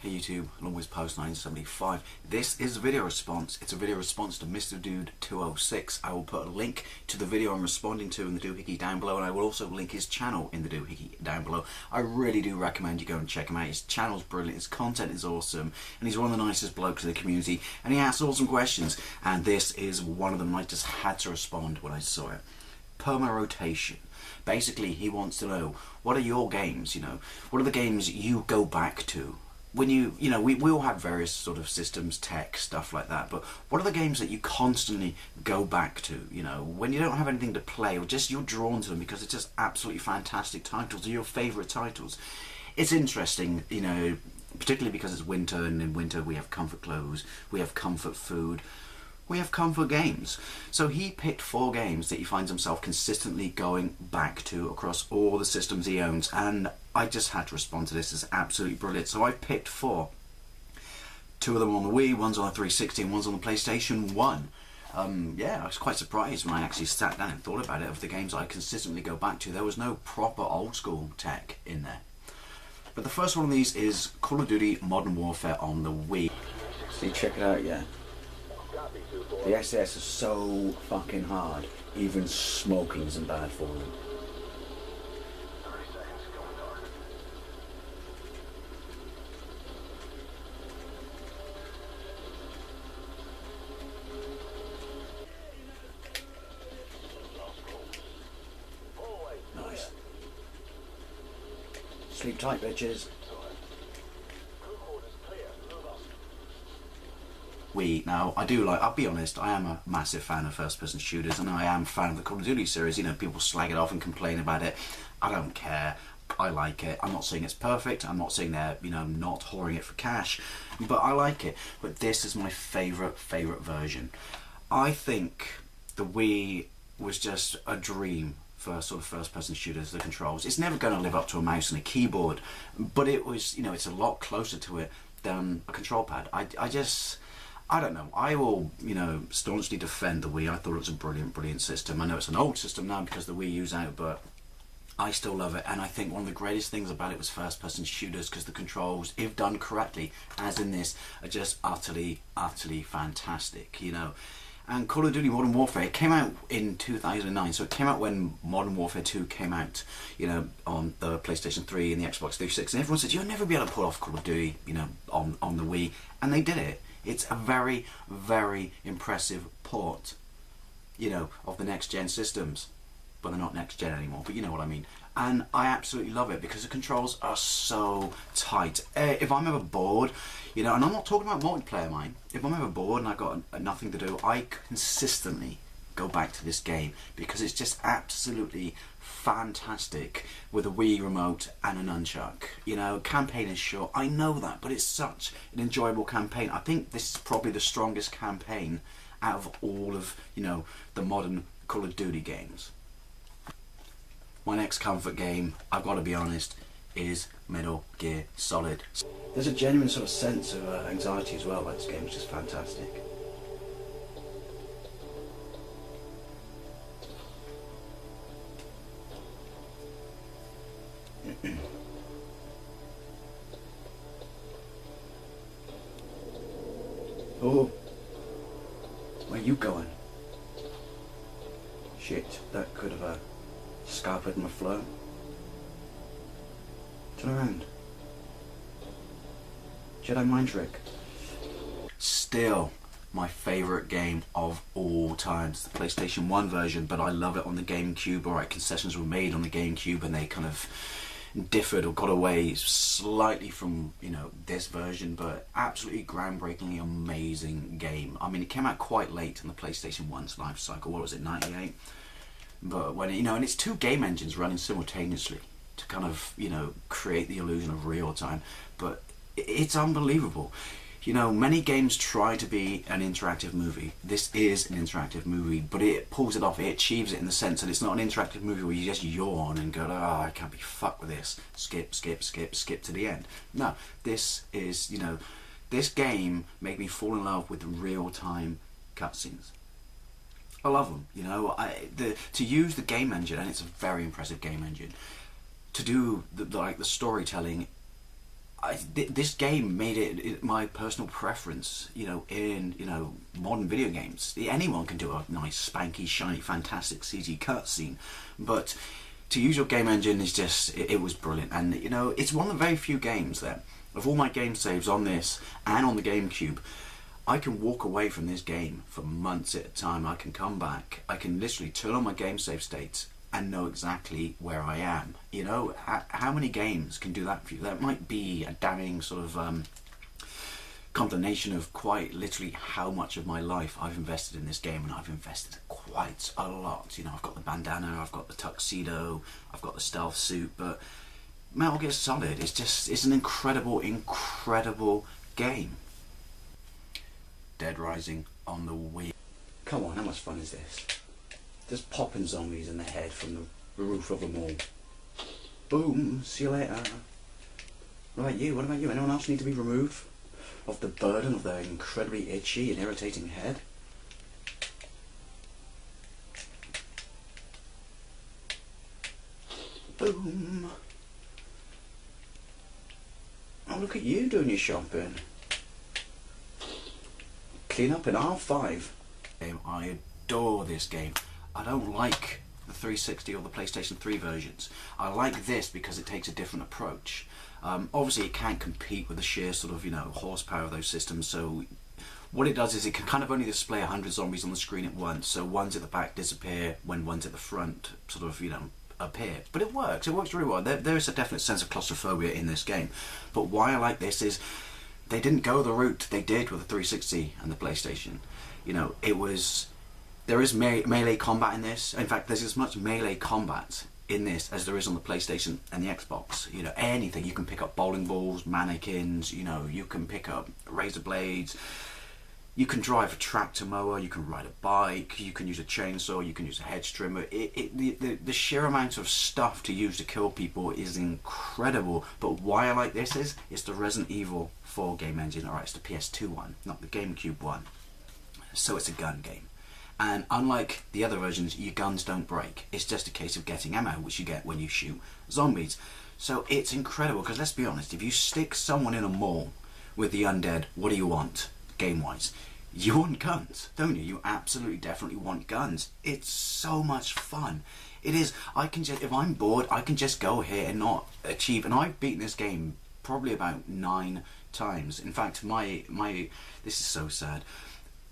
Hey YouTube, and always post 975. This is a video response. It's a video response to Misterdude206. I will put a link to the video I'm responding to in the doohickey down below, and I will also link his channel in the doohickey down below. I really do recommend you go and check him out. His channel's brilliant, his content is awesome, and he's one of the nicest blokes in the community, and he asks awesome questions, and this is one of them. I just had to respond when I saw it. Perma-rotation. Basically, he wants to know, what are your games, what are the games you go back to? When we all have various sort of systems, tech, stuff like that, but what are the games that you constantly go back to, when you don't have anything to play, or just you're drawn to them because it's just absolutely fantastic titles, or your favourite titles? It's interesting, particularly because it's winter, and in winter we have comfort clothes, we have comfort food, we have comfort games. So he picked 4 games that he finds himself consistently going back to across all the systems he owns, and I just had to respond to this. It's absolutely brilliant. So I picked 4. 2 of them on the Wii, one's on the 360, and one's on the PlayStation 1. Yeah, I was quite surprised when I actually sat down and thought about it, of the games I consistently go back to. There was no proper old school tech in there. But the first one of these is Call of Duty Modern Warfare on the Wii. See, check it out, yeah. The SS is so fucking hard, even smoking isn't bad for them. Nice. Sleep tight, bitches. Now, I'll be honest, I am a massive fan of first-person shooters, and I am a fan of the Call of Duty series. People slag it off and complain about it. I don't care. I like it. I'm not saying it's perfect. I'm not saying they're, not whoring it for cash, but I like it. But this is my favourite version. I think the Wii was just a dream for sort of first-person shooters. The controls, it's never going to live up to a mouse and a keyboard, but it was, it's a lot closer to it than a control pad. I don't know. I will, staunchly defend the Wii. I thought it was a brilliant system. I know it's an old system now because the Wii U's out, but I still love it. And I think one of the greatest things about it was first-person shooters, because the controls, if done correctly, as in this, are just utterly fantastic, And Call of Duty Modern Warfare, it came out in 2009, so it came out when Modern Warfare 2 came out, on the PlayStation 3 and the Xbox 360, and everyone said, you'll never be able to pull off Call of Duty, on the Wii, and they did it. It's a very impressive port, of the next-gen systems. But they're not next-gen anymore, but you know what I mean. And I absolutely love it because the controls are so tight. If I'm ever bored, and I'm not talking about multiplayer, mind. If I'm ever bored and I've got nothing to do, I consistently go back to this game because it's just absolutely fantastic with a Wii remote and a nunchuck. Campaign is short, I know that, but it's such an enjoyable campaign. I think this is probably the strongest campaign out of all of, the modern Call of Duty games. My next comfort game, I've got to be honest, is Metal Gear Solid. There's a genuine sort of sense of anxiety as well about this game, which is fantastic. Oh, where are you going? Shit, that could have scuppered my flow. Turn around. Jedi mind trick. Still my favourite game of all times, the PlayStation 1 version, but I love it on the GameCube. Alright, concessions were made on the GameCube and they kind of differed or got away slightly from, this version, but absolutely groundbreakingly amazing game. I mean, it came out quite late in the PlayStation 1's life cycle. What was it, 98? But when and it's 2 game engines running simultaneously to kind of, create the illusion of real time. But it's unbelievable. Many games try to be an interactive movie. This is an interactive movie, but it pulls it off. It achieves it in the sense that it's not an interactive movie where you just yawn and go, oh, I can't be fucked with this. Skip to the end. No, this is, this game made me fall in love with real-time cutscenes. I love them, to use the game engine, and it's a very impressive game engine, to do the storytelling this game made it my personal preference, in, modern video games. Anyone can do a nice, spanky, shiny, fantastic CG cutscene, but to use your game engine is just, it was brilliant. And, it's one of the very few games that, of all my game saves on this and on the GameCube, I can walk away from this game for months at a time. I can come back, I can literally turn on my game save states and know exactly where I am. How many games can do that for you? That might be a damning sort of combination of quite literally how much of my life I've invested in this game, and I've invested quite a lot. I've got the bandana, I've got the tuxedo, I've got the stealth suit, but Metal Gear Solid it's an incredible game. Dead Rising on the Wii. Come on, how much fun is this? Just popping zombies in the head from the roof of a mall. Boom, see you later. What about you? Anyone else need to be removed of the burden of their incredibly itchy and irritating head? Boom. Oh, look at you doing your shopping. Clean up in R5. I adore this game. I don't like the 360 or the PlayStation 3 versions. I like this because it takes a different approach. Obviously it can't compete with the sheer sort of, horsepower of those systems, so what it does is it can kind of only display 100 zombies on the screen at once, so ones at the back disappear when ones at the front sort of, appear. But it works very well. There is a definite sense of claustrophobia in this game. But why I like this is they didn't go the route they did with the 360 and the PlayStation. There is melee combat in this. In fact, there's as much melee combat in this as there is on the PlayStation and the Xbox. Anything. You can pick up bowling balls, mannequins, you can pick up razor blades, you can drive a tractor mower, you can ride a bike, you can use a chainsaw, you can use a hedge trimmer. The sheer amount of stuff to use to kill people is incredible. But why I like this is, it's the Resident Evil 4 game engine. Alright, it's the PS2 one, not the GameCube one. So it's a gun game. And unlike the other versions, your guns don't break. It's just a case of getting ammo, which you get when you shoot zombies. So it's incredible, because let's be honest, if you stick someone in a mall with the undead, what do you want, game-wise? You want guns, don't you? You absolutely definitely want guns. It's so much fun. It is. If I'm bored, I can just go here and not achieve. And I've beaten this game probably about 9 times. In fact, this is so sad.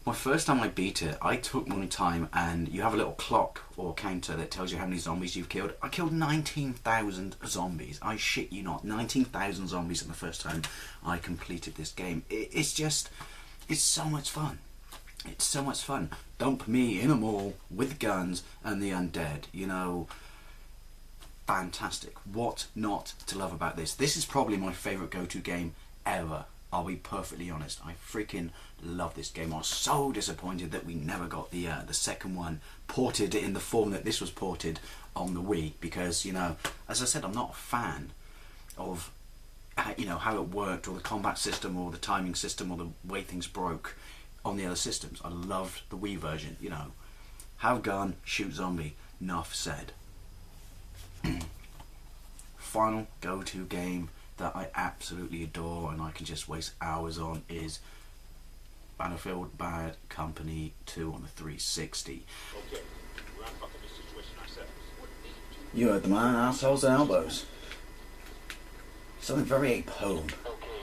My first time I beat it, I took my time, and you have a little clock or counter that tells you how many zombies you've killed. I killed 19,000 zombies. I shit you not. 19,000 zombies in the first time I completed this game. It's so much fun. It's so much fun. Dump me in a mall with guns and the undead, fantastic. What not to love about this? This is probably my favourite go-to game ever. I'll be perfectly honest. I freaking love this game. I was so disappointed that we never got the second one ported in the form that this was ported on the Wii, because, as I said, I'm not a fan of how it worked, or the combat system, or the timing system, or the way things broke on the other systems. I loved the Wii version. Have gun, shoot zombie, enough said. Final go-to game that I absolutely adore and I can just waste hours on is Battlefield Bad Company 2 on the 360. Okay, we're unfucking this situation ourselves. You heard the man, assholes and elbows. Something very appealing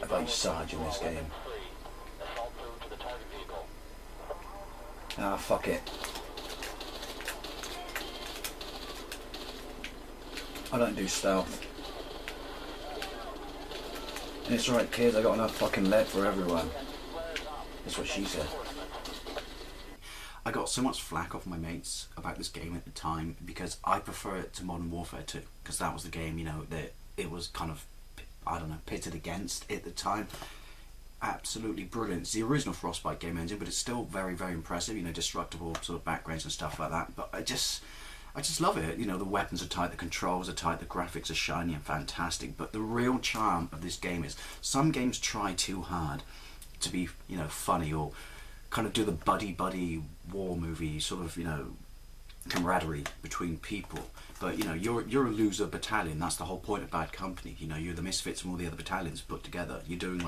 about your Sarge in this game. Ah, fuck it. I don't do stealth. And it's right, kids, I got enough fucking lead for everyone. That's what she said. I got so much flack off my mates about this game at the time because I prefer it to Modern Warfare 2, because that was the game, that it was kind of, pitted against at the time. Absolutely brilliant. It's the original Frostbite game engine, but it's still very, very impressive, destructible sort of backgrounds and stuff like that. But I just love it. The weapons are tight, the controls are tight, the graphics are shiny and fantastic. But the real charm of this game is some games try too hard to be, funny, or kind of do the buddy war movie sort of, camaraderie between people. But you know, you're a loser battalion. That's the whole point of Bad Company. You know, you're the misfits from all the other battalions put together. You're doing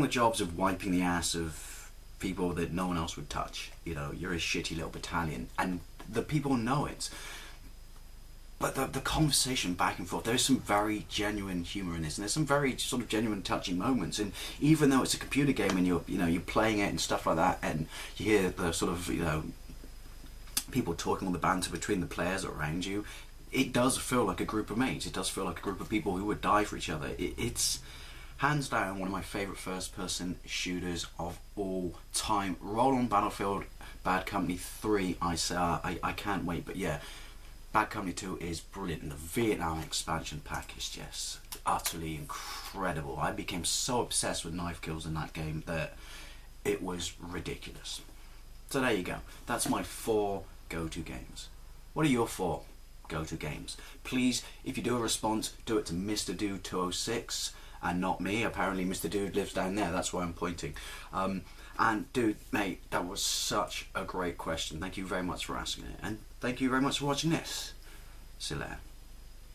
the jobs of wiping the ass of people that no one else would touch. You know, you're a shitty little battalion, and the people know it. But the conversation back and forth, there is some very genuine humour in this, and there's some very sort of genuine touching moments. And even though it's a computer game and you're playing it and stuff like that, and you hear the sort of, you know, people talking, all the banter between the players around you, it does feel like a group of mates. It does feel like a group of people who would die for each other. It's hands down one of my favourite first-person shooters of all time. Roll on Battlefield, Bad Company 3, I can't wait. But yeah, Bad Company 2 is brilliant, and the Vietnam expansion pack is just utterly incredible. I became so obsessed with knife kills in that game that it was ridiculous. So there you go. That's my 4 go-to games. What are your 4 go-to games? Please, if you do a response, do it to Misterdude206 and not me. Apparently Mr. Dude lives down there, that's why I'm pointing. And dude, mate, that was such a great question. Thank you very much for asking it, and thank you very much for watching this. See you later.